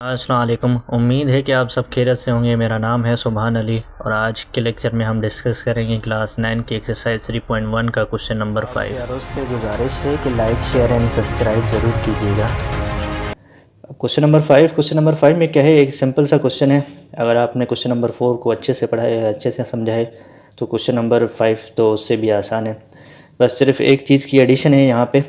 अस्सलाम वालेकुम। उम्मीद है कि आप सब खैरियत से होंगे। मेरा नाम है सुभान अली और आज के लेक्चर में हम डिस्कस करेंगे क्लास 9 की एक्सरसाइज 3.1 का क्वेश्चन नंबर 5। यारों से गुजारिश है कि लाइक शेयर एंड सब्सक्राइब ज़रूर कीजिएगा। क्वेश्चन नंबर 5 में क्या है, एक सिंपल सा क्वेश्चन है। अगर आपने क्वेश्चन नंबर 4 को अच्छे से पढ़ा है, अच्छे से समझा है, तो क्वेश्चन नंबर 5 तो उससे भी आसान है। बस सिर्फ एक चीज़ की एडिशन है यहाँ पे।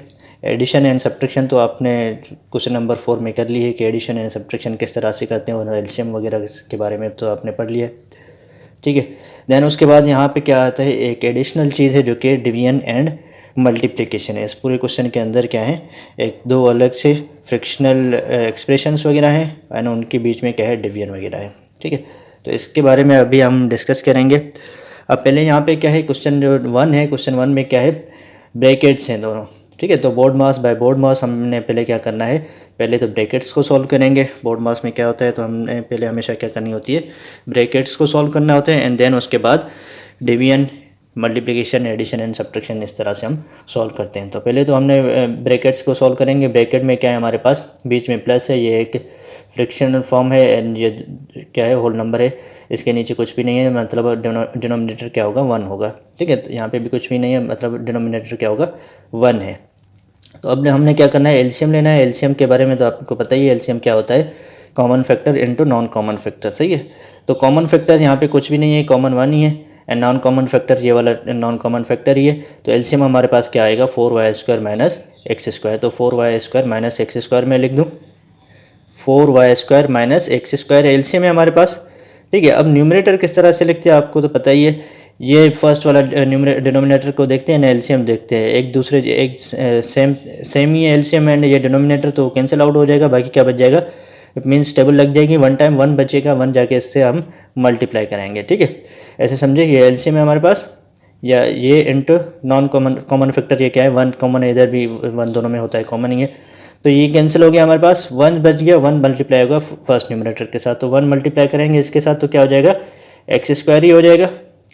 एडिशन एंड सब्ट्रैक्शन तो आपने क्वेश्चन नंबर 4 में कर ली है कि एडिशन एंड सब्ट्रैक्शन किस तरह से करते हैं, और एलसीएम वगैरह के बारे में तो आपने पढ़ लिया है, ठीक है। देन उसके बाद यहाँ पे क्या आता है, एक एडिशनल चीज़ है जो कि डिवीजन एंड मल्टीप्लिकेशन है। इस पूरे क्वेश्चन के अंदर क्या है, एक दो अलग से फ्रिक्शनल एक्सप्रेशंस वगैरह हैं एंड उनके बीच में क्या है, डिवीजन वगैरह है, ठीक है। तो इसके बारे में अभी हम डिस्कस करेंगे। अब पहले यहाँ पे क्या है, क्वेश्चन जो 1 है, क्वेश्चन 1 में क्या है, ब्रैकेट्स हैं दोनों, ठीक है। तो बोर्ड मास बाय बोर्ड मास हमने पहले क्या करना है, पहले तो ब्रैकेट्स को सॉल्व करेंगे। बोर्ड मास में क्या होता है, तो हमने पहले हमेशा क्या करनी होती है, ब्रैकेट्स को सॉल्व करना होता है एंड देन उसके बाद division, multiplication, addition and subtraction इस तरह से हम सॉल्व करते हैं। तो पहले तो हमने ब्रैकेट्स को सॉल्व करेंगे। ब्रैकेट में क्या है, हमारे पास बीच में प्लस है, ये एक फ्रिक्शनल फॉर्म है एंड ये क्या है, होल नंबर है। इसके नीचे कुछ भी नहीं है, मतलब डिनोमिनेटर क्या होगा, 1 होगा, ठीक है। तो यहाँ पे भी कुछ भी नहीं है, मतलब डिनोमिनेटर क्या होगा, 1 है। तो अब हमने क्या करना है, एलसीएम लेना है। एलसीएम के बारे में तो आपको पता ही है, एलसीएम क्या होता है, common factor into non common factor, सही है। तो कॉमन फैक्टर यहाँ पे कुछ भी नहीं है, कॉमन 1 ही है एंड नॉन कॉमन फैक्टर ये वाला नॉन कॉमन फैक्टर ही है। तो एलसीएम हमारे पास क्या आएगा, 4y² माइनस x²। तो 4y² माइनस x² में लिख दूँ, 4y² माइनस x² एलसीएम है हमारे पास, ठीक है। अब न्यूमरेटर किस तरह से लिखते हैं आपको तो पता ही है। ये फर्स्ट वाला डिनोमिनेटर को देखते हैं ना, एलसीएम देखते हैं, एक दूसरे एक सेम ही है एलसीएम एंड ये डिनोमिनेटर, तो कैंसिल आउट हो जाएगा। बाकी क्या बच जाएगा, इट मीन्स टेबल लग जाएगी, 1 टाइम 1 बचेगा, 1 जाके इससे हम मल्टीप्लाई करेंगे, ठीक है। ऐसे समझे, ये एलसीएम है हमारे पास, या ये इंटू नॉन कॉमन फैक्टर, ये क्या है, 1 कॉमन है, इधर भी 1 दोनों में होता है, कॉमन ही है। तो ये कैंसिल हो गया हमारे पास, 1 बच गया, 1 मल्टीप्लाई होगा फर्स्ट न्यूमरेटर के साथ, तो 1 मल्टीप्लाई करेंगे इसके साथ तो क्या हो जाएगा, x² ही हो जाएगा,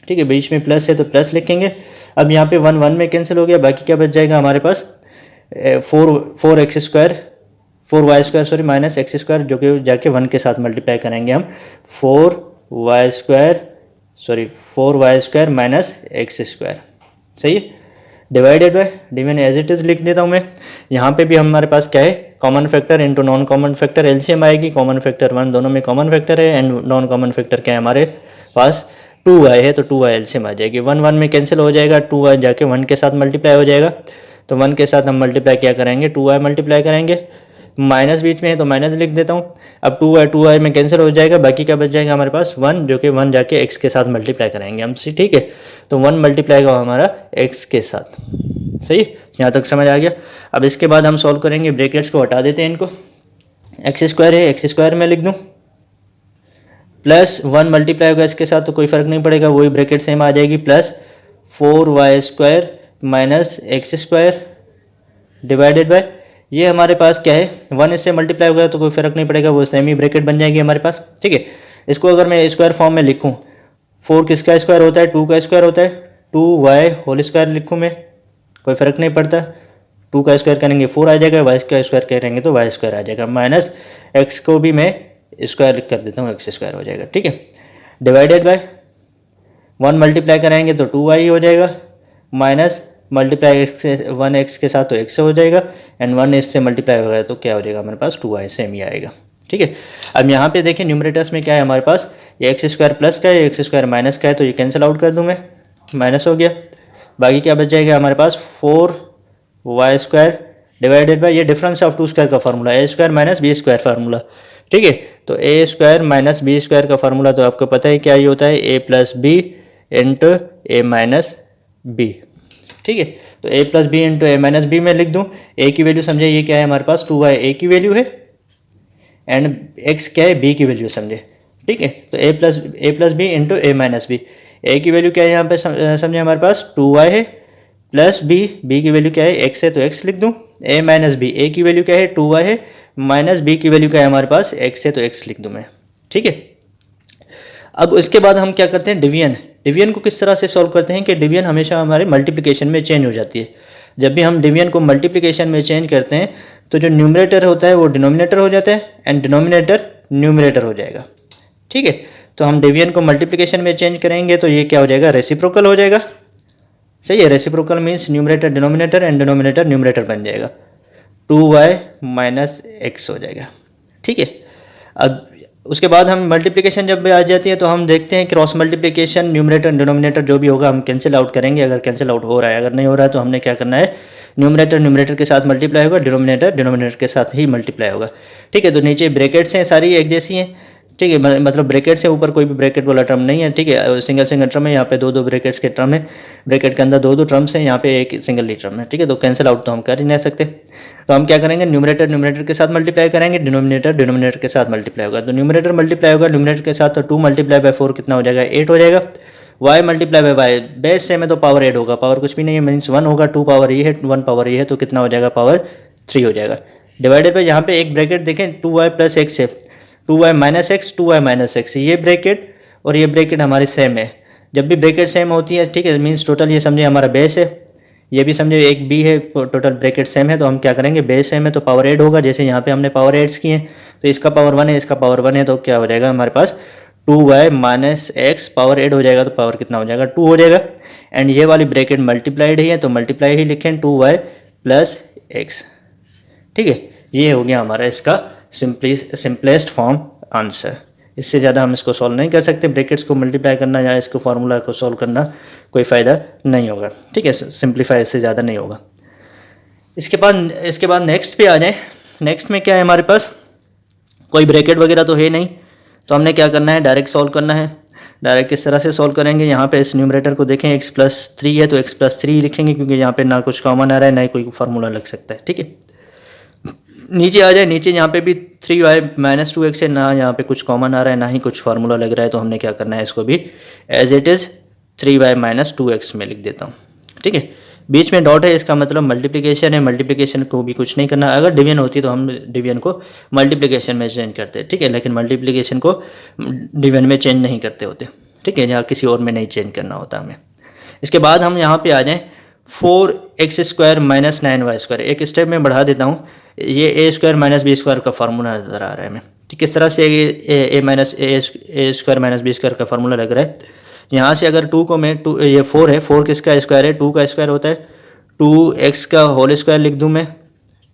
ठीक है। बीच में प्लस है तो प्लस लिखेंगे। अब यहाँ पे 1 में कैंसिल हो गया, बाकी क्या बच जाएगा हमारे पास, 4y² सॉरी माइनस x², जो कि जाके 1 के साथ मल्टीप्लाई करेंगे हम, 4y² माइनस x², सही है। Divided by, division as it is लिख देता हूँ मैं। यहाँ पे भी हमारे पास क्या है, common factor into non common factor, LCM आएगी, कॉमन फैक्टर 1, दोनों में कॉमन फैक्टर है एंड नॉन कॉमन फैक्टर क्या है हमारे पास, 2y है, तो 2y एलसीएम आ जाएगी। 1 में कैंसिल हो जाएगा, 2y जाके 1 के साथ मल्टीप्लाई हो जाएगा। तो 1 के साथ हम मल्टीप्लाई क्या करेंगे, 2y मल्टीप्लाई करेंगे, माइनस बीच में है तो माइनस लिख देता हूँ। अब 2y में कैंसिल हो जाएगा, बाकी क्या बच जाएगा हमारे पास, 1, जो कि 1 जाके x के साथ मल्टीप्लाई करेंगे हम, ठीक है। तो 1 मल्टीप्लाई होगा हमारा x के साथ, सही, यहाँ तक समझ आ गया। अब इसके बाद हम सॉल्व करेंगे, ब्रैकेट्स को हटा देते हैं इनको, x² है, x² में लिख दूँ, प्लस 1 मल्टीप्लाई होगा इसके साथ तो कोई फ़र्क नहीं पड़ेगा, वही ब्रैकेट सेम आ जाएगी, plus 4y² minus x² divided by, ये हमारे पास क्या है, 1 इससे मल्टीप्लाई होगा तो कोई फ़र्क नहीं पड़ेगा, वो सेम ही ब्रैकेट बन जाएगी हमारे पास, ठीक है। इसको अगर मैं स्क्वायर फॉर्म में लिखूँ, 4 किसका स्क्वायर होता है, 2 का स्क्वायर होता है, 2y होल स्क्वायर लिखूँ मैं, कोई फ़र्क नहीं पड़ता, 2 का स्क्वायर करेंगे 4 आ जाएगा, y का स्क्वायर करेंगे तो y² आ जाएगा, माइनस x को भी मैं स्क्वायर कर देता हूँ, x² हो जाएगा, ठीक है। डिवाइडेड बाय 1 मल्टीप्लाई करेंगे तो 2y हो जाएगा, माइनस मल्टीप्लाई x से 1x के साथ तो x हो जाएगा एंड 1 इससे मल्टीप्लाई होगा तो क्या हो जाएगा हमारे पास, 2y सेम ही आएगा, ठीक है। अब यहाँ पे देखिए न्यूमरेटर्स में क्या है हमारे पास, ये x² प्लस का है, x² माइनस का है, तो ये कैंसिल आउट कर दूँ मैं, माइनस हो गया। बाकी क्या बच जाएगा हमारे पास, 4y² डिवाइडेड बाय, ये डिफरेंस ऑफ 2² का formula, a² minus b² formula, ठीक है। तो a² माइनस b² का फार्मूला तो आपको पता है क्या ही होता है, a plus B into A minus B, ठीक है। तो a plus B into A minus B में लिख दूँ, a की वैल्यू समझे ये क्या है हमारे पास, 2y a की वैल्यू है एंड x क्या है, b की वैल्यू समझे, ठीक है। तो a plus B into A minus B, a की वैल्यू क्या है यहाँ पे समझे हमारे पास 2y है, प्लस b की वैल्यू क्या है, x है तो x लिख दूँ, a माइनस बी, a की वैल्यू क्या है 2y है, माइनस b की वैल्यू क्या है हमारे पास, x है तो x लिख दूँ मैं, ठीक है। अब इसके बाद हम क्या करते हैं, डिवीजन को किस तरह से सॉल्व करते हैं कि डिवीजन हमेशा हमारे मल्टीप्लिकेशन में चेंज हो जाती है। जब भी हम डिवीजन को मल्टीप्लिकेशन में चेंज करते हैं तो जो न्यूमरेटर होता है वो डिनोमिनेटर हो जाता है एंड डिनोमिनेटर न्यूमरेटर हो जाएगा। ठीक है, तो हम डिवीजन को मल्टीप्लिकेशन में चेंज करेंगे तो ये क्या हो जाएगा, रेसिप्रोकल हो जाएगा। सही है, reciprocal means numerator denominator and denominator numerator बन जाएगा, 2y माइनस एक्स हो जाएगा। ठीक है, अब उसके बाद हम मल्टीप्लिकेशन जब आ जाती है तो हम देखते हैं क्रॉस मल्टीप्लिकेशन, न्यूमरेटर डिनोमिनेटर जो भी होगा हम कैंसिल आउट करेंगे। अगर कैंसिल आउट हो रहा है, अगर नहीं हो रहा है तो हमने क्या करना है, न्यूमरेटर न्यूमरेटर के साथ मल्टीप्लाई होगा, डिनोमिनेटर डिनोमिनेटर के साथ ही मल्टीप्लाई होगा। ठीक है, तो नीचे ब्रैकेट्स हैं, सारी एक जैसी हैं। ठीक है, मतलब ब्रैकेट से ऊपर कोई भी ब्रैकेट वाला टर्म नहीं है। ठीक है, सिंगल सिंगल टर्म है, यहाँ पे दो दो ब्रैकेट्स के टर्म है, ब्रैकेट के अंदर दो दो टर्म्स हैं, यहाँ पे एक सिंगल ही टर्म है। ठीक है, तो कैंसिल आउट तो हम कर ही नहीं सकते, तो हम क्या करेंगे, न्यूमरेटर न्यूमरेटर के साथ मल्टीप्लाई करेंगे, डिनोमिनेटर डिनोमिनेटर के साथ मल्टीप्लाई होगा। तो न्यूमरेटर मल्टीप्लाई होगा न्यूमरेटर के साथ, तो 2 मल्टीप्लाई बाय 4 कितना हो जाएगा, 8 हो जाएगा। y multiply by Y, base same है तो पावर 8 होगा, पावर कुछ भी नहीं है, मीन्स 1 होगा, 2 पावर ये है, 1 पावर ये है, तो कितना हो जाएगा, पावर 3 हो जाएगा। डिवाइडेड पे यहाँ पे एक ब्रैकेट देखें, 2y प्लस एक्स है, 2y minus x, 2y minus x, ये ब्रैकेट और ये ब्रैकेट हमारी सेम है। जब भी ब्रैकेट सेम होती है, ठीक है, मीन्स टोटल ये समझे हमारा बेस है, ये भी समझे एक बी है, टोटल ब्रैकेट सेम है, तो हम क्या करेंगे, बेस सेम है तो पावर 8 होगा। जैसे यहाँ पे हमने पावर 8 किए हैं, तो इसका पावर 1 है, इसका पावर 1 है, तो क्या हो जाएगा हमारे पास, 2y माइनस एक्स पावर 8 हो जाएगा, तो पावर कितना हो जाएगा, 2 हो जाएगा। एंड ये वाली ब्रैकेट मल्टीप्लाइड ही है, तो मल्टीप्लाई ही लिखें, 2y प्लस एक्स। ठीक है, ये हो गया हमारा इसका सिंपलेस्ट फॉर्म आंसर। इससे ज़्यादा हम इसको सॉल्व नहीं कर सकते, ब्रैकेट्स को मल्टीप्लाई करना या इसको फार्मूला को सॉल्व करना कोई फ़ायदा नहीं होगा। ठीक है, सिंप्लीफाई इससे ज़्यादा नहीं होगा। इसके बाद नेक्स्ट पे आ जाए। नेक्स्ट में क्या है हमारे पास, कोई ब्रैकेट वगैरह तो है नहीं, तो हमने क्या करना है, डायरेक्ट सॉल्व करना है। डायरेक्ट किस तरह से सॉल्व करेंगे, यहाँ पे इस न्यूमरेटर को देखें, x+3 है तो x+3 लिखेंगे, क्योंकि यहाँ पे ना कुछ कॉमन आ रहा है ना ही कोई फार्मूला लग सकता है। ठीक है, नीचे आ जाए, नीचे यहाँ पे भी 3y माइनस 2x है, ना यहाँ पे कुछ कॉमन आ रहा है ना ही कुछ फार्मूला लग रहा है, तो हमने क्या करना है, इसको भी as it is 3y minus 2x में लिख देता हूँ। ठीक है, बीच में डॉट है, इसका मतलब मल्टीप्लिकेशन है, मल्टीप्लिकेशन को भी कुछ नहीं करना। अगर डिवीजन होती तो हम डिवीजन को मल्टीप्लिकेशन में चेंज करते, ठीक है, लेकिन मल्टीप्लिकेशन को डिवीजन में चेंज नहीं करते होते। ठीक है, या किसी और में नहीं चेंज करना होता हमें। इसके बाद हम यहाँ पे आ जाएँ, 4x² माइनस 9y², एक स्टेप में बढ़ा देता हूँ, ये a² माइनस b² का फार्मूला नज़र आ रहा है हमें। ठीक, किस तरह से a minus a² minus b² का फार्मूला लग रहा है। यहाँ से अगर 2 को मैं ये 4 है, 4 किसका स्क्वायर है, 2 का स्क्वायर होता है, 2x का होल स्क्वायर लिख दूँ मैं।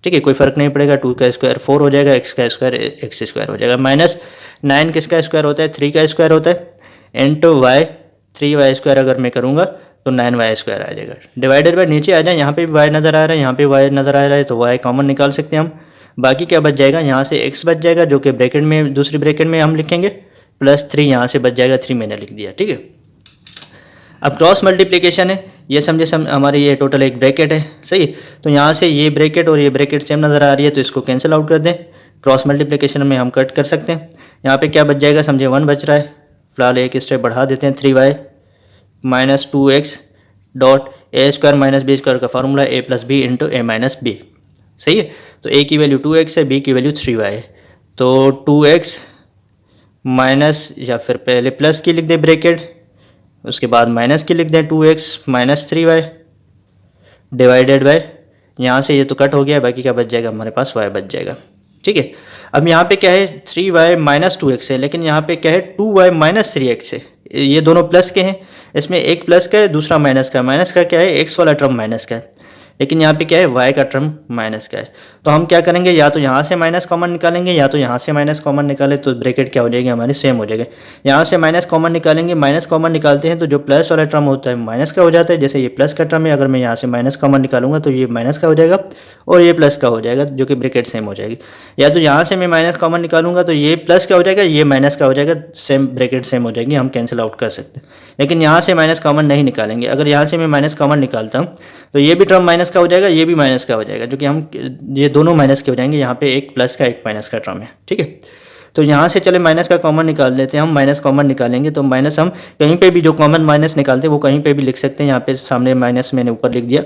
ठीक है, कोई फ़र्क नहीं पड़ेगा, 2 का स्क्वायर 4 हो जाएगा, x का स्क्वायर x² हो जाएगा, माइनस 9 किसका स्क्वायर होता है, 3 का स्क्वायर होता है, इंटू y, 3y² अगर मैं करूँगा तो 9y² आ जाएगा। डिवाइडेड बाय, नीचे आ जाए, यहाँ पे भी y नज़र आ रहा है, यहाँ पे y नज़र आ रहा है, तो y कॉमन निकाल सकते हैं हम। बाकी क्या बच जाएगा, यहाँ से x बच जाएगा, जो कि ब्रैकेट में, दूसरी ब्रैकेट में हम लिखेंगे, +3 यहाँ से बच जाएगा, 3 मैंने लिख दिया। ठीक है, अब क्रॉस मल्टीप्लिकेशन है, ये समझे हमारी ये टोटल एक ब्रैकेट है। सही, तो यहाँ से ये ब्रैकेट और ये ब्रैकेट सेम नज़र आ रही है, तो इसको कैंसिल आउट कर दें। क्रॉस मल्टीप्लिकेशन में हम कट कर सकते हैं। यहाँ पे क्या बच जाएगा, समझे 1 बच रहा है, फिलहाल एक स्टेप बढ़ा देते हैं, 3y minus 2x dot a² minus b² का formula a plus B into a minus B. सही है, तो a की वैल्यू 2x है, b की वैल्यू 3y है, तो 2x माइनस, या फिर पहले प्लस की लिख दें ब्रैकेट, उसके बाद माइनस की लिख दें, 2x minus 3y divided by, यहाँ से ये तो कट हो गया, बाकी क्या बच जाएगा हमारे पास, y बच जाएगा। ठीक है, अब यहाँ पे क्या है, 3y माइनस 2x है, लेकिन यहाँ पे क्या है, 2y माइनस 3x है, ये दोनों प्लस के हैं, इसमें एक प्लस का है, दूसरा माइनस का। माइनस का क्या है, x वाला टर्म माइनस का है, लेकिन यहाँ पे क्या है, y का टर्म माइनस का है। तो हम क्या करेंगे, या तो यहाँ से माइनस कॉमन निकालेंगे, या तो यहाँ से माइनस कॉमन निकालें, तो ब्रैकेट क्या हो जाएगी हमारी, सेम हो जाएगा। यहाँ से माइनस कॉमन निकालेंगे, माइनस कॉमन निकालते हैं तो जो प्लस वाला टर्म होता है माइनस का हो जाता है। जैसे ये प्लस का टर्म है, अगर मैं यहाँ से माइनस कॉमन निकालूंगा तो ये माइनस का हो जाएगा और ये प्लस का हो जाएगा, जो कि ब्रैकेट सेम हो जाएगी। या तो यहाँ से मैं माइनस कॉमन निकालूंगा तो ये प्लस का हो जाएगा, ये माइनस का हो जाएगा, सेम ब्रैकेट सेम हो जाएगी, हम कैंसिल आउट कर सकते हैं। लेकिन यहाँ से माइनस कॉमन नहीं निकालेंगे। अगर यहाँ से मैं माइनस कॉमन निकालता हूँ तो ये भी टर्म माइनस का हो जाएगा, ये भी माइनस का हो जाएगा, जो कि हम ये दोनों माइनस के हो जाएंगे। यहाँ पे एक प्लस का एक माइनस का टर्म है। ठीक है, तो यहाँ से चले माइनस का कॉमन निकाल लेते हैं हम। माइनस कॉमन निकालेंगे तो माइनस हम कहीं पे भी जो कॉमन माइनस निकालते हैं वो कहीं पे भी लिख सकते हैं। यहाँ पे सामने माइनस मैंने ऊपर लिख दिया।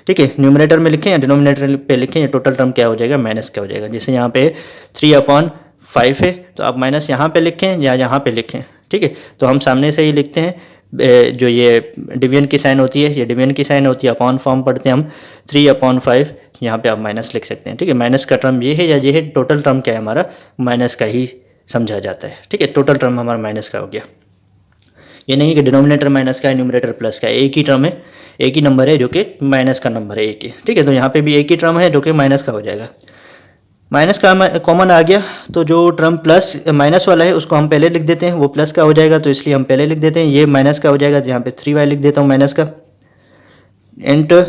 ठीक है, न्यूमरेटर में लिखें या डिनोमिनेटर पे लिखें, या टोटल टर्म क्या हो जाएगा, माइनस क्या हो जाएगा। जैसे यहाँ पे 3/5 है तो आप माइनस यहाँ पे लिखें या यहाँ पे लिखें। ठीक है, तो हम सामने से ही लिखते हैं। जो ये डिवीजन की साइन होती है, ये डिवीजन की साइन होती है, अपॉन फॉर्म पढ़ते हैं हम। 3/5 यहाँ पे आप माइनस लिख सकते हैं, ठीक है। माइनस का टर्म ये है या ये है, टोटल टर्म क्या है हमारा, माइनस का ही समझा जाता है, ठीक है। टोटल टर्म हमारा माइनस का हो गया। ये नहीं कि डिनोमिनेटर माइनस का है, न्यूमरेटर प्लस का है, एक ही टर्म है, एक ही नंबर है जो कि माइनस का नंबर है, एक ही, ठीक है। तो यहाँ पे भी एक ही टर्म है जो कि माइनस का हो जाएगा। माइनस का कॉमन आ गया, तो जो टर्म प्लस माइनस वाला है उसको हम पहले लिख देते हैं, वो प्लस का हो जाएगा तो इसलिए हम पहले लिख देते हैं। ये माइनस का हो जाएगा, यहाँ पे 3y लिख देता हूँ माइनस का, into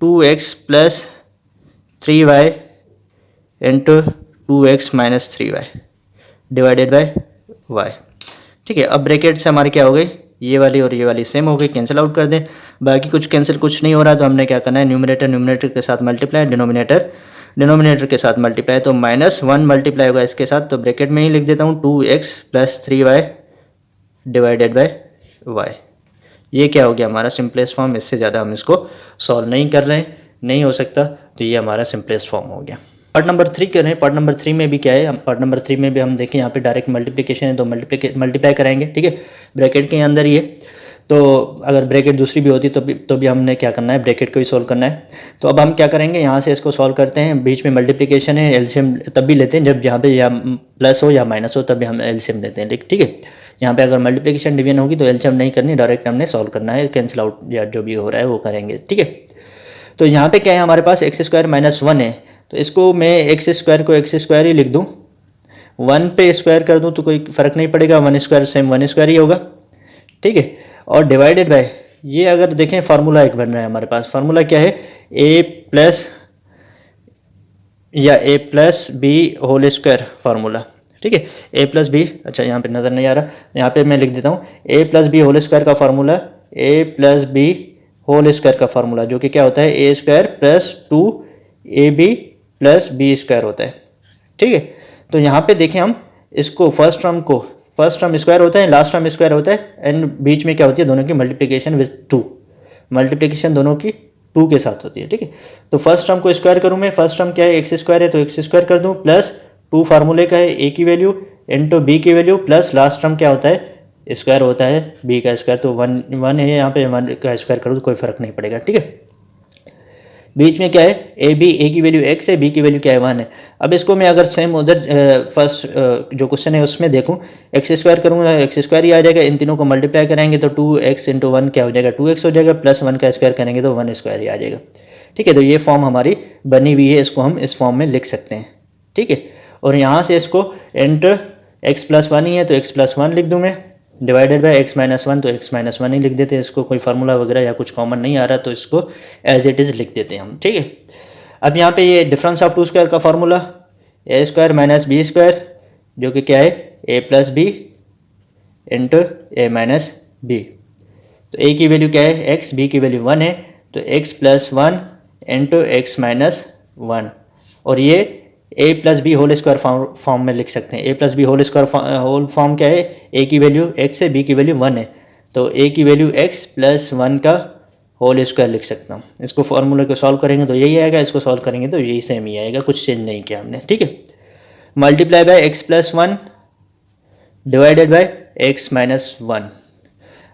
2x plus 3y into 2x minus 3y divided by y, ठीक है। अब ब्रैकेट से हमारी क्या हो गई, ये वाली और ये वाली सेम हो गई, कैंसिल आउट कर दें। बाकी कुछ कैंसिल कुछ नहीं हो रहा, तो हमने क्या करना है, न्यूमरेटर न्यूमरेटर के साथ मल्टीप्लाई, डिनोमिनेटर डिनोमिनेटर के साथ मल्टीप्लाई, तो -1 मल्टीप्लाई होगा इसके साथ, तो ब्रैकेट में ही लिख देता हूँ 2x plus 3y divided by y। ये क्या हो गया हमारा सिंपलेस्ट फॉर्म। इससे ज़्यादा हम इसको सॉल्व नहीं कर रहे हैं, नहीं हो सकता, तो ये हमारा सिंपलेस्ट फॉर्म हो गया। पार्ट नंबर 3 कर रहे हैं। पार्ट नंबर 3 में भी क्या है, पार्ट नंबर 3 में भी हम देखें, यहाँ पे डायरेक्ट मल्टीप्लिकेशन है तो मल्टीप्लाई कराएंगे, ठीक है। ब्रैकेट के अंदर ही है, तो अगर ब्रैकेट दूसरी भी होती तो भी हमने क्या करना है, ब्रैकेट को ही सॉल्व करना है। तो अब हम क्या करेंगे, यहाँ से इसको सॉल्व करते हैं। बीच में मल्टीप्लिकेशन है, एलसीएम तब भी लेते हैं जब यहाँ पे या प्लस हो या माइनस हो, तभी हम एलसीएम लेते हैं, ठीक है। यहाँ पे अगर मल्टीप्लिकेशन डिवीजन होगी तो एलसीएम नहीं करनी, डायरेक्ट हमने सॉल्व करना है, कैंसिल आउट या जो भी हो रहा है वो करेंगे, ठीक है। तो यहाँ पे क्या है हमारे पास, x² - 1 है, तो इसको मैं x² को x² ही लिख दूँ, 1 पे स्क्वायर कर दूँ तो कोई फ़र्क नहीं पड़ेगा, 1² सेम 1² ही होगा, ठीक है। और डिवाइडेड बाय, ये अगर देखें फार्मूला एक बन रहा है हमारे पास, फार्मूला क्या है, a plus b whole square formula, ठीक है। a प्लस बी, अच्छा यहाँ पे नज़र नहीं आ रहा, यहाँ पे मैं लिख देता हूँ a plus B whole square का formula, a plus B whole square का फार्मूला, जो कि क्या होता है, a² plus 2ab plus b² होता है, ठीक है। तो यहाँ पे देखें हम इसको, फर्स्ट टर्म स्क्वायर होता है, लास्ट टर्म स्क्वायर होता है, एंड बीच में क्या होती है, दोनों की मल्टीप्लिकेशन विद 2, मल्टीप्लिकेशन दोनों की 2 के साथ होती है, ठीक है। तो फर्स्ट टर्म को स्क्वायर करूँ मैं, फर्स्ट टर्म क्या है, x² है तो x² कर दूँ, प्लस 2 फार्मूले का है, a की वैल्यू इंटू b की वैल्यू, प्लस लास्ट टर्म क्या होता है, स्क्वायर होता है b का स्क्वायर, तो 1 है यहाँ पे, 1 का स्क्वायर करूँ तो कोई फ़र्क नहीं पड़ेगा, ठीक है। बीच में क्या है, a की वैल्यू x है, b की वैल्यू क्या है, 1 है। अब इसको मैं अगर सेम उधर फर्स्ट जो क्वेश्चन है उसमें देखूं, x² करूँगा x² ही आ जाएगा, इन तीनों को मल्टीप्लाई करेंगे तो 2x इंटू 1 क्या हो जाएगा, 2x हो जाएगा, प्लस 1 का स्क्वायर करेंगे तो 1² ही आ जाएगा, ठीक है। तो ये फॉर्म हमारी बनी हुई है, इसको हम इस फॉर्म में लिख सकते हैं, ठीक है। और यहाँ से इसको इंटर x प्लस 1 ही है तो x प्लस 1 लिख दूँ मैं, डिवाइडेड बाय x माइनस 1 तो x माइनस 1 ही लिख देते हैं, इसको कोई फार्मूला वगैरह या कुछ कॉमन नहीं आ रहा तो इसको एज इट इज़ लिख देते हैं हम, ठीक है। अब यहाँ पे ये डिफरेंस ऑफ 2 स्क्वायर का फार्मूला, a² माइनस b², जो कि क्या है, a plus B into a minus B. तो a की वैल्यू क्या है x, b की वैल्यू 1 है, तो x plus 1 into x minus 1, और ये a plus B whole square form में लिख सकते हैं। a plus B whole square whole form क्या है, a की वैल्यू x है, b की वैल्यू 1 है, तो a की वैल्यू x प्लस 1 का होल स्क्वायर लिख सकता हूँ। इसको फार्मूले को सॉल्व करेंगे तो यही आएगा, इसको सॉल्व करेंगे तो यही सेम ही आएगा, कुछ चेंज नहीं किया हमने, ठीक है। Multiply by x plus 1 divided by x minus 1।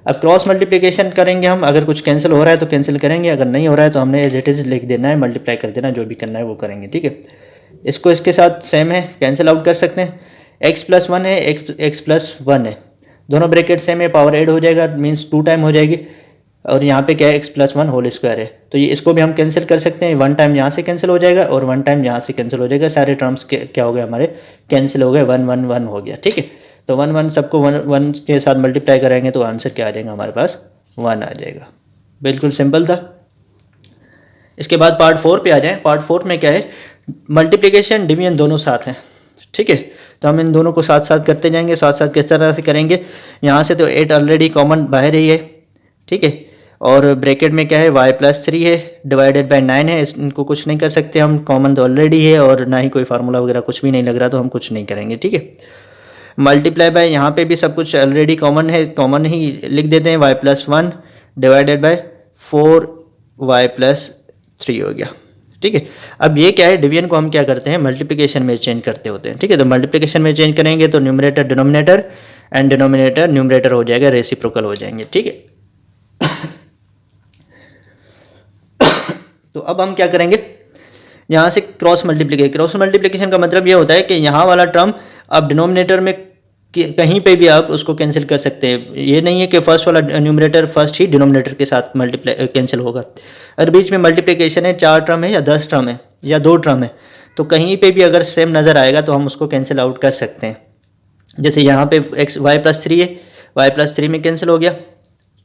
अब क्रॉस मल्टीप्लिकेशन करेंगे हम, अगर कुछ कैंसिल हो रहा है तो कैंसिल करेंगे, अगर नहीं हो रहा है तो हमने एज इट इज़ लिख देना है, मल्टीप्लाई कर देना, जो भी करना है वो करेंगे, ठीक है। इसको इसके साथ सेम है, कैंसिल आउट कर सकते हैं, x प्लस 1 है, x प्लस 1 है, दोनों ब्रैकेट सेम है, पावर ऐड हो जाएगा, मीन्स 2 टाइम हो जाएगी, और यहाँ पे क्या है, x प्लस 1 होल स्क्वायर है, तो ये इसको भी हम कैंसिल कर सकते हैं, 1 टाइम यहाँ से कैंसिल हो जाएगा और 1 टाइम यहाँ से कैंसिल हो जाएगा, सारे टर्म्स क्या हो गए हमारे, कैंसिल हो गए, 1 1 1 हो गया, ठीक है। तो 1 1 सबको 1 के साथ मल्टीप्लाई कराएंगे तो आंसर क्या आ जाएगा हमारे पास, 1 आ जाएगा, बिल्कुल सिंपल था। इसके बाद पार्ट 4 पे आ जाएं। पार्ट 4 में क्या है, मल्टीप्लिकेशन डिवीजन दोनों साथ हैं, ठीक है। तो हम इन दोनों को साथ साथ करते जाएंगे, साथ साथ किस तरह से करेंगे, यहाँ से तो 8 ऑलरेडी कॉमन बाहर ही है, ठीक है, और ब्रैकेट में क्या है, y प्लस 3 है, डिवाइडेड बाय 9 है, इनको कुछ नहीं कर सकते हम, कॉमन तो ऑलरेडी है, और ना ही कोई फार्मूला वगैरह कुछ भी नहीं लग रहा तो हम कुछ नहीं करेंगे, ठीक है। मल्टीप्लाई बाय, यहाँ पे भी सब कुछ ऑलरेडी कॉमन है, कॉमन ही लिख देते हैं, y plus 1 divided by 4y plus 3 हो गया, ठीक है। अब ये क्या है, डिवीजन को हम क्या करते हैं, मल्टीप्लिकेशन में चेंज करते होते हैं, ठीक है। तो मल्टीप्लिकेशन में चेंज करेंगे तो numerator denominator and denominator numerator हो जाएगा, रेसिप्रोकल हो जाएंगे, ठीक है। तो अब हम क्या करेंगे, यहाँ से क्रॉस मल्टीप्लिकेशन का मतलब ये होता है कि यहाँ वाला टर्म आप डिनोमिनेटर में कहीं पे भी आप उसको कैंसिल कर सकते हैं। ये नहीं है कि फर्स्ट वाला न्यूमरेटर फर्स्ट ही डिनोमिनेटर के साथ मल्टीप्लाई कैंसिल होगा। अगर बीच में मल्टीप्लिकेशन है, 4 टर्म है या 10 टर्म है या 2 टर्म है, तो कहीं पे भी अगर सेम नज़र आएगा तो हम उसको कैंसिल आउट कर सकते हैं। जैसे यहाँ पे एक्स y+3 है, y+3 में कैंसिल हो गया,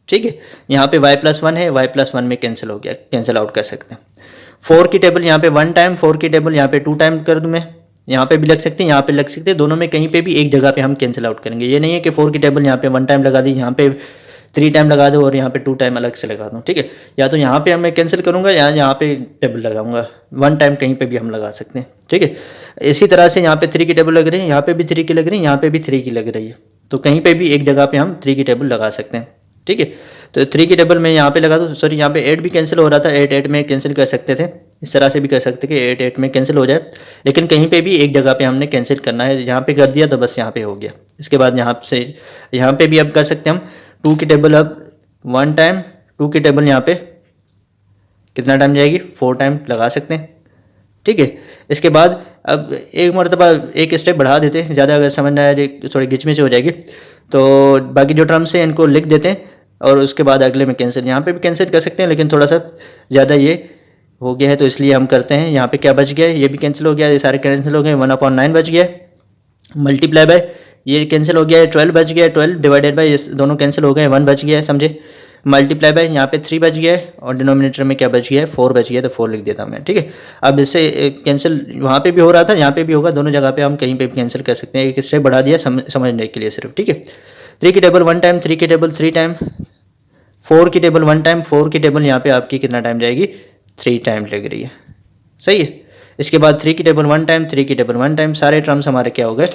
ठीक है। यहाँ पे y+1 है, y+1 में कैंसिल हो गया, कैंसिल आउट कर सकते हैं। 4 की टेबल यहाँ पे 1 टाइम, 4 की टेबल यहाँ पे 2 टाइम कर दूँ मैं, यहाँ पे भी लग सकते हैं, यहाँ पे लग सकते हैं, दोनों में कहीं पे भी एक जगह पे हम कैंसिल आउट करेंगे। ये नहीं है कि 4 की टेबल यहाँ पे 1 टाइम लगा दी, यहाँ पे 3 टाइम लगा दो और यहाँ पे 2 टाइम अलग से लगा दूँ, ठीक है। या तो यहाँ पे मैं कैंसिल करूँगा या यहाँ पे टेबल लगाऊंगा, 1 टाइम कहीं पे भी हम लगा सकते हैं, ठीक है। इसी तरह से यहाँ पे 3 की टेबल लग रही है, यहाँ पे भी 3 की लग रही है, यहाँ पे भी 3 की लग रही है, तो कहीं पे भी एक जगह पे हम 3 की टेबल लगा सकते हैं, ठीक है। तो 3 की टेबल में यहाँ पे लगा दो, सॉरी यहाँ पे 8 भी कैंसिल हो रहा था, 8 में कैंसिल कर सकते थे, इस तरह से भी कर सकते कि 8 में कैंसिल हो जाए, लेकिन कहीं पे भी एक जगह पे हमने कैंसिल करना है। यहाँ पे कर दिया तो बस यहाँ पे हो गया। इसके बाद यहाँ पे भी अब कर सकते हैं हम 2 की टेबल, अब 1 टाइम 2 की टेबल यहाँ पे कितना टाइम जाएगी, 4 टाइम लगा सकते हैं, ठीक है। इसके बाद अब एक मरतबा एक स्टेप बढ़ा देते हैं, ज़्यादा अगर समझ ना आए थोड़ी गिचमिच हो जाएगी, तो बाकी जो टर्म्स हैं इनको लिख देते हैं और उसके बाद अगले में कैंसिल, यहाँ पे भी कैंसिल कर सकते हैं, लेकिन थोड़ा सा ज़्यादा ये हो गया है तो इसलिए हम करते हैं। यहाँ पे क्या बच गया है, ये भी कैंसिल हो गया, ये सारे कैंसिल हो गए, 1/9 बच गया, मल्टीप्लाई बाय ये कैंसिल हो गया है, 12 बच गया, 12 डिवाइडेड बाय ये दोनों कैंसिल हो गए, 1 बच गया है, समझे। मल्टीप्लाई बाय यहाँ पे 3 बच गया है और डिनोमिनेटर में क्या बच गया है, 4 बच गया, तो 4 लिख देता हूँ मैं, ठीक है। अब इससे कैंसिल वहाँ पे भी हो रहा था, यहाँ पे भी होगा, दोनों जगह पे हम कहीं पे भी कैंसिल कर सकते हैं। एक स्टेप बढ़ा दिया समझने के लिए सिर्फ, ठीक है। 3 की टेबल 1 टाइम, 3 की टेबल 3 टाइम, 4 की टेबल 1 टाइम, 4 की टेबल यहाँ पे आपकी कितना टाइम जाएगी, 3 टाइम लग रही है, सही है। इसके बाद 3 की टेबल 1 टाइम, 3 की टेबल 1 टाइम, सारे टर्म्स हमारे क्या हो गए,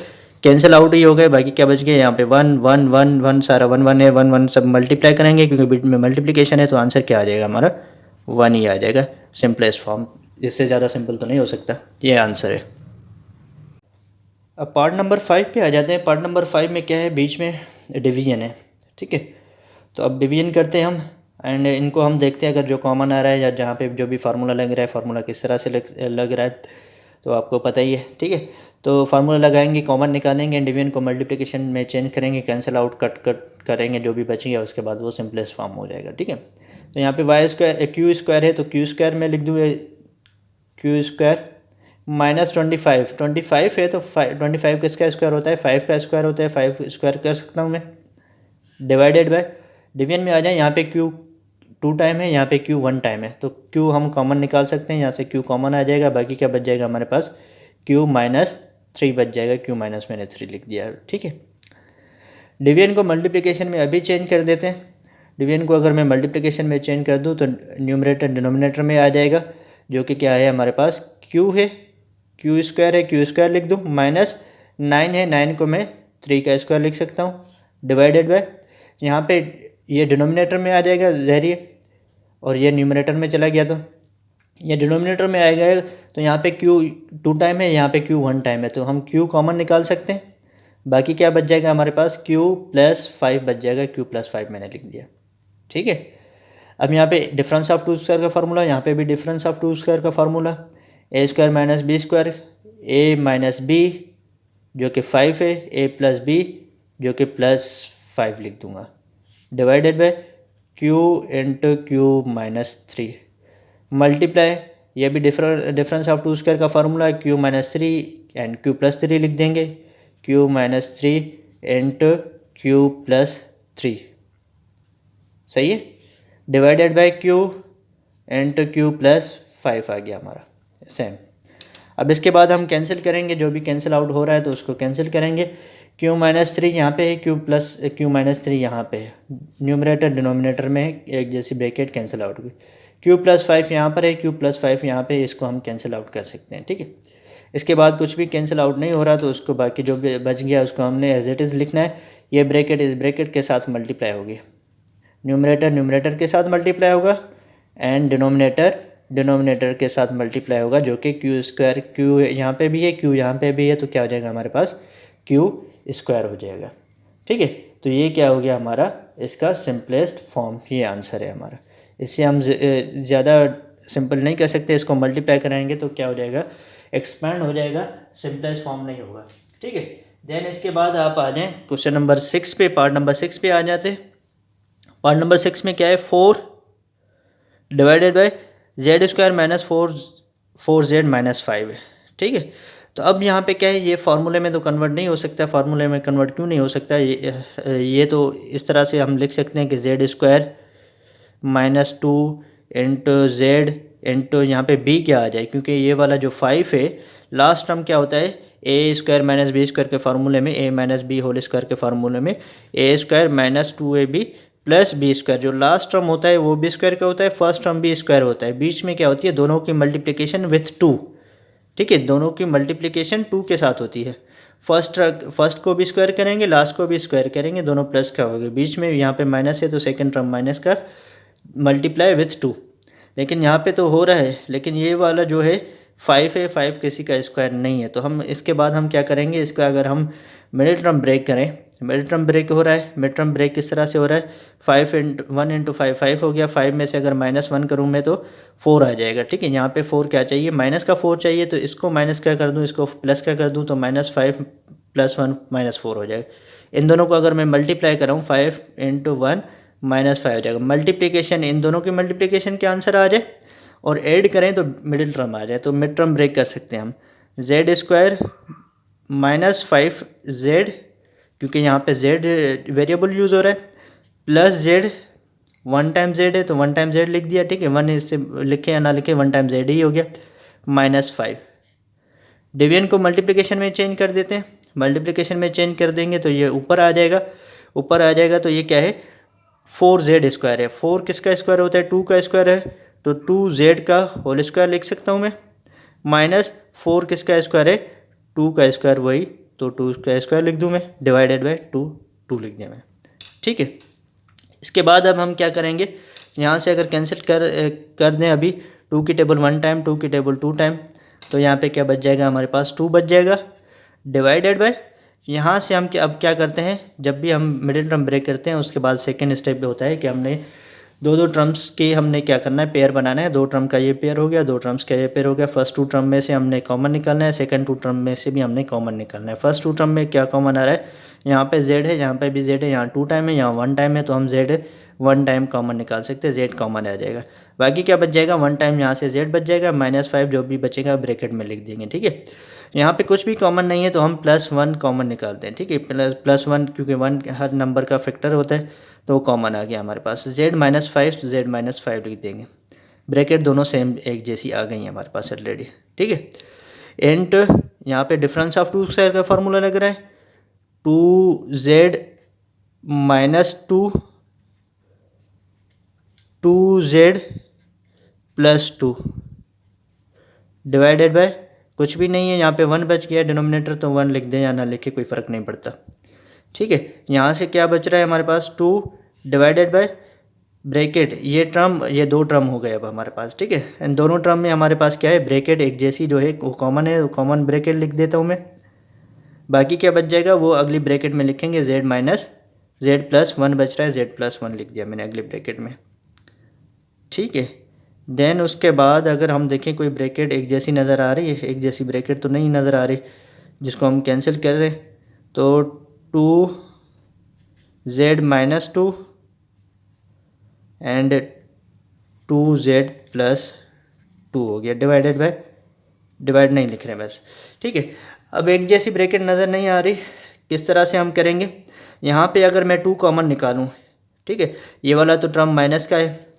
कैंसिल आउट ही हो गए। बाकी क्या बच गया, यहाँ पे 1 1 1 1 सारा 1 1 है, 1 1 सब मल्टीप्लाई करेंगे क्योंकि बीच में मल्टीप्लिकेशन है, तो आंसर क्या आ जाएगा हमारा, 1 ही आ जाएगा, सिंपलेस्ट फॉर्म। इससे ज़्यादा सिंपल तो नहीं हो सकता, ये आंसर है। अब पार्ट नंबर 5 पे आ जाते हैं। पार्ट नंबर 5 में क्या है, बीच में डिवीजन है, ठीक है। तो अब डिवीजन करते हैं हम, एंड इनको हम देखते हैं अगर जो कॉमन आ रहा है या जहाँ पे जो भी फार्मूला लग रहा है, फार्मूला किस तरह से लग रहा है तो आपको पता ही है, ठीक है। तो फार्मूला लगाएंगे, कॉमन निकालेंगे, डिवीजन को मल्टीप्लिकेशन में चेंज करेंगे, कैंसिल आउट कट करेंगे, जो भी बचेगा उसके बाद वो सिंपलेस्ट फॉर्म हो जाएगा, ठीक है। तो यहाँ पे क्यू स्क्वायर है तो क्यू स्क्वायर में लिख दूँ, क्यू स्क्वायर माइनस 25 है तो 25 किसका स्क्वायर होता है, 5 का स्क्वायर होता है, 5 स्क्वायर कर सकता हूँ मैं, डिवाइडेड बाय डिवीजन में आ जाए, यहाँ पे क्यू 2 टाइम है, यहाँ पे क्यू 1 टाइम है, तो क्यू हम कॉमन निकाल सकते हैं, यहाँ से क्यू कॉमन आ जाएगा, बाकी क्या बच जाएगा हमारे पास, क्यू -3 बच जाएगा, क्यू माइनस मैंने 3 लिख दिया, ठीक है। डिवीजन को मल्टीप्लिकेशन में अभी चेंज कर देते हैं। डिवीजन को अगर मैं मल्टीप्लिकेशन में चेंज कर दूँ तो न्यूमरेटर डिनोमिनेटर में आ जाएगा, जो कि क्या है हमारे पास, क्यू है, क्यू स्क्वायर है, क्यू स्क्वायर लिख दूँ, -9 है, 9 को मैं 3 का स्क्वायर लिख सकता हूँ, डिवाइडेड बाय यहाँ पे ये डिनोमिनेटर में आ जाएगा ज़हरिए, और ये न्यूमरेटर में चला गया तो ये डिनोमिनेटर में आएगा, तो यहाँ पे क्यू 2 टाइम है, यहाँ पे क्यू 1 टाइम है, तो हम क्यू कॉमन निकाल सकते हैं। बाकी क्या बच जाएगा हमारे पास, क्यू +5 बच जाएगा, क्यू +5 मैंने लिख दिया, ठीक है। अब यहाँ पे डिफरेंस ऑफ 2 स्क्वायर का फार्मूला, यहाँ पे भी डिफरेंस ऑफ 2 स्क्वायर का formula, a square minus B square, a minus B जो कि 5 है, a प्लस बी जो कि +5 लिख दूँगा, divided by Q into Q -3, multiply ये भी डिफरेंस ऑफ 2 स्क्वायर का फार्मूला है, क्यू -3 एंड क्यू +3 लिख देंगे, क्यू -3 इंटू क्यू +3, सही है, divided bye Q into Q +5 आ गया हमारा सेम। अब इसके बाद हम कैंसिल करेंगे, जो भी कैंसिल आउट हो रहा है तो उसको कैंसिल करेंगे। क्यू -3 यहाँ पे है, क्यू -3 यहाँ पे है, न्यूमरेटर डिनोमिनेटर में है, एक जैसी ब्रैकेट कैंसिल आउट हुई, क्यू +5 यहाँ पर है, क्यू +5 यहाँ पे, इसको हम कैंसिल आउट कर सकते हैं, ठीक है। इसके बाद कुछ भी कैंसिल आउट नहीं हो रहा तो उसको बाकी जो भी बच गया उसको हमने एज इट इज़ लिखना है। ये ब्रैकेट इस ब्रैकेट के साथ मल्टीप्लाई होगी, न्यूमरेटर के साथ मल्टीप्लाई होगा एंड डिनोमिनेटर के साथ मल्टीप्लाई होगा, जो कि क्यू स्क्वायर, क्यू यहाँ पे भी है, क्यू यहाँ पे भी है, तो क्या हो जाएगा हमारे पास, क्यू स्क्वायर हो जाएगा, ठीक है। तो ये क्या हो गया हमारा, इसका सिंपलेस्ट फॉर्म, ये आंसर है हमारा। इससे हम ज़्यादा सिंपल नहीं कर सकते, इसको मल्टीप्लाई कराएंगे तो क्या हो जाएगा, एक्सपैंड हो जाएगा, सिंपलेस्ट फॉर्म नहीं होगा। ठीक है, देन इसके बाद आप आ जाएँ क्वेश्चन नंबर 6 पे, पार्ट नंबर 6 पे आ जाते हैं। पार्ट नंबर 6 में क्या है, 4 divided by Z square minus 4z minus 5 है। ठीक है, तो अब यहाँ पे क्या है, ये फार्मूले में तो कन्वर्ट नहीं हो सकता। फार्मूले में कन्वर्ट क्यों नहीं हो सकता, ये तो इस तरह से हम लिख सकते हैं कि Z square minus 2 into Z into यहाँ पे बी क्या आ जाए, क्योंकि ये वाला जो 5 है लास्ट टर्म क्या होता है, A square minus B square के फार्मूले में, A minus B whole square के फार्मूले में A square minus 2ab plus B square, जो लास्ट टर्म होता है वो बी स्क्वायर का होता है, फर्स्ट टर्म बी स्क्वायर होता है, बीच में क्या होती है, दोनों की मल्टीप्लिकेशन विथ 2। ठीक है, दोनों की मल्टीप्लिकेशन 2 के साथ होती है। फर्स्ट को भी स्क्वायर करेंगे, लास्ट को भी स्क्वायर करेंगे, दोनों प्लस का होगा, बीच में यहाँ पे माइनस है तो सेकंड टर्म माइनस का मल्टीप्लाई विथ 2। लेकिन यहाँ पे तो हो रहा है, लेकिन ये वाला जो है 5 है, 5 किसी का स्क्वायर नहीं है। तो हम इसके बाद हम क्या करेंगे, इसका अगर हम मिडिल टर्म ब्रेक करें, मिडिल टर्म ब्रेक हो रहा है, मिड टर्म ब्रेक किस तरह से हो रहा है, 1 इंटू 5 5 हो गया, 5 में से अगर -1 करूँ मैं तो 4 आ जाएगा। ठीक है, यहाँ पे 4 क्या चाहिए, माइनस का 4 चाहिए, तो इसको माइनस क्या कर दूँ, इसको प्लस क्या कर दूँ, तो -5 + 1 -4 हो जाएगा। इन दोनों को अगर मैं मल्टीप्लाई कराऊँ 5 इंटू 1 -5 हो जाएगा। मल्टीप्लिकेशन, इन दोनों की मल्टीप्लिकेशन के आंसर आ जाए और ऐड करें तो मिडिल टर्म आ जाए, तो मिड टर्म ब्रेक कर सकते हैं हम। जेड स्क्वायर -5z, क्योंकि यहाँ पे z वेरिएबल यूज़ हो रहा है, प्लस z, 1 टाइम z है तो 1 टाइम z लिख दिया। ठीक है, 1 इससे लिखे या ना लिखे 1 टाइम z ही हो गया, -5। डिवीजन को मल्टीप्लिकेशन में चेंज कर देते हैं, मल्टीप्लिकेशन में चेंज कर देंगे तो ये ऊपर आ जाएगा, ऊपर आ जाएगा तो ये क्या है, 4z स्क्वायर है। 4 किसका स्क्वायर होता है, 2 का स्क्वायर है, तो 2z का होल स्क्वायर लिख सकता हूँ मैं, -4 किसका स्क्वायर है, 2 का स्क्वायर वही, तो 2 का स्क्वायर लिख दूँ मैं, डिवाइडेड बाई 2 लिख दिया मैं। ठीक है, इसके बाद अब हम क्या करेंगे, यहाँ से अगर कैंसिल कर दें अभी, 2 की टेबल 1 टाइम, 2 की टेबल 2 टाइम, तो यहाँ पे क्या बच जाएगा, हमारे पास 2 बच जाएगा, डिवाइडेड बाय, यहाँ से हम अब क्या करते हैं, जब भी हम मिडिल टर्म ब्रेक करते हैं उसके बाद सेकेंड स्टेप पे होता है कि हमने दो टर्म्स के हमने क्या करना है, पेयर बनाना है। 2 टर्म का ये पेयर हो गया, 2 टर्म्स का ये पेयर हो गया। फर्स्ट 2 टर्म में से हमने कॉमन निकालना है, सेकंड 2 टर्म में से भी हमने कॉमन निकालना है। फर्स्ट 2 टर्म में क्या कॉमन आ रहा है, यहाँ पे z है, यहाँ पे भी z है, यहाँ 2 टाइम है, यहाँ 1 टाइम है, तो हम z 1 टाइम कॉमन निकाल सकते हैं, z कॉमन आ जाएगा। बाकी क्या बच जाएगा, 1 टाइम यहाँ से z बच जाएगा, -5 जो भी बचेगा ब्रैकेट में लिख देंगे। ठीक है, यहाँ पे कुछ भी कॉमन नहीं है तो हम +1 कॉमन निकालते हैं। ठीक है, +1 क्योंकि 1 हर नंबर का फैक्टर होता है तो वो कॉमन आ गया हमारे पास, z -5 तो z -5 लिख देंगे, ब्रैकेट दोनों सेम एक जैसी आ गई हैं हमारे पास ऑलरेडी। ठीक है, एंड यहाँ पे डिफरेंस ऑफ 2 स्क्वायर का फार्मूला लग रहा है, 2z -2 2z + 2 डिवाइडेड बाय, कुछ भी नहीं है, यहाँ पे 1 बच गया डिनोमिनेटर, तो 1 लिख दें या ना लिखे कोई फ़र्क नहीं पड़ता। ठीक है, यहाँ से क्या बच रहा है हमारे पास, 2 डिवाइडेड बाय ब्रैकेट, ये टर्म, ये 2 टर्म हो गए अब हमारे पास। ठीक है, इन दोनों टर्म में हमारे पास क्या है, ब्रैकेट एक जैसी जो है वो कॉमन है, वो कॉमन ब्रैकेट लिख देता हूँ मैं। बाकी क्या बच जाएगा वो अगली ब्रैकेट में लिखेंगे, z + 1 बच रहा है, z + 1 लिख दिया मैंने अगली ब्रैकेट में। ठीक है, देन उसके बाद अगर हम देखें कोई ब्रैकेट एक जैसी नज़र आ रही है, एक जैसी ब्रैकेट तो नहीं नज़र आ रही, जिसको हम कैंसिल कर दें तो 2z - 2 एंड 2z + 2 हो गया, डिवाइडेड बाय, डिवाइड नहीं लिख रहे बस। ठीक है, अब एक जैसी ब्रैकेट नज़र नहीं आ रही, किस तरह से हम करेंगे, यहाँ पे अगर मैं 2 कॉमन निकालूँ, ठीक है, ये वाला तो टर्म माइनस का है,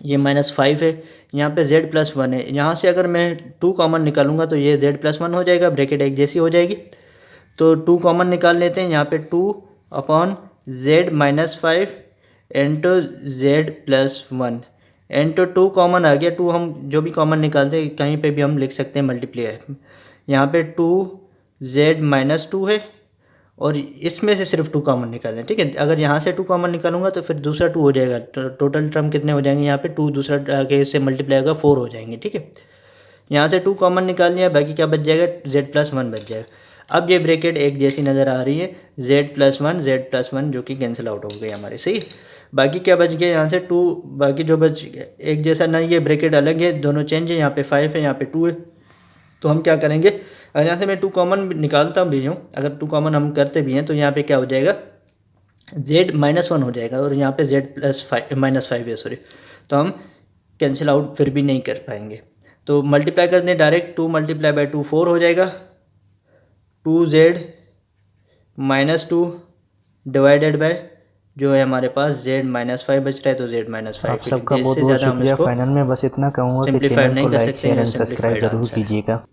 ये -5 है, यहाँ पे z + 1 है, यहाँ से अगर मैं 2 कॉमन निकालूंगा तो ये z + 1 हो जाएगा, ब्रैकेट एक जैसी हो जाएगी, तो 2 कॉमन निकाल लेते हैं। यहाँ पे 2/z -5 into z + 1 into 2 common आ गया, 2 हम जो भी कॉमन निकालते हैं कहीं पे भी हम लिख सकते हैं मल्टीप्लाई। यहाँ पे 2z - 2 है और इसमें से सिर्फ 2 कॉमन निकालना है। ठीक है, अगर यहाँ से 2 कॉमन निकालूंगा तो फिर दूसरा 2 हो जाएगा, टोटल टर्म कितने हो जाएंगे, यहाँ पे 2 दूसरा आगे से मल्टीप्लाई होगा 4 हो जाएंगे। ठीक है, यहाँ से 2 कॉमन निकाल लिया, बाकी क्या बच जाएगा, z + 1 बच जाएगा। अब ये ब्रैकेट एक जैसी नज़र आ रही है, z+1 जो कि कैंसिल आउट हो गई हमारी, सही। बाकी क्या बच गया यहाँ से 2, बाकी जो बच एक जैसा ना, ये ब्रैकेट अलग है, दोनों चेंज है, यहाँ पे 5 है, यहाँ पे 2 है। तो हम क्या करेंगे, अगर यहाँ से मैं 2 कॉमन निकालता भी हूँ, अगर 2 कॉमन हम करते भी हैं तो यहाँ पे क्या हो जाएगा, z-1 हो जाएगा, और यहाँ पे z+5 है, सॉरी। तो हम कैंसिल आउट फिर भी नहीं कर पाएंगे, तो मल्टीप्लाई कर दें डायरेक्ट, 2 × 2 4 हो जाएगा, 2z-2 डिवाइडेड बाय जो है हमारे पास z-5 बच रहा है, तो z-5। आप सबका बहुत बहुत शुक्रिया। फाइनल में बस इतना कहूँगा कि चैनल को लाइक शेयर एंड सब्सक्राइब ज़रूर कीजिएगा।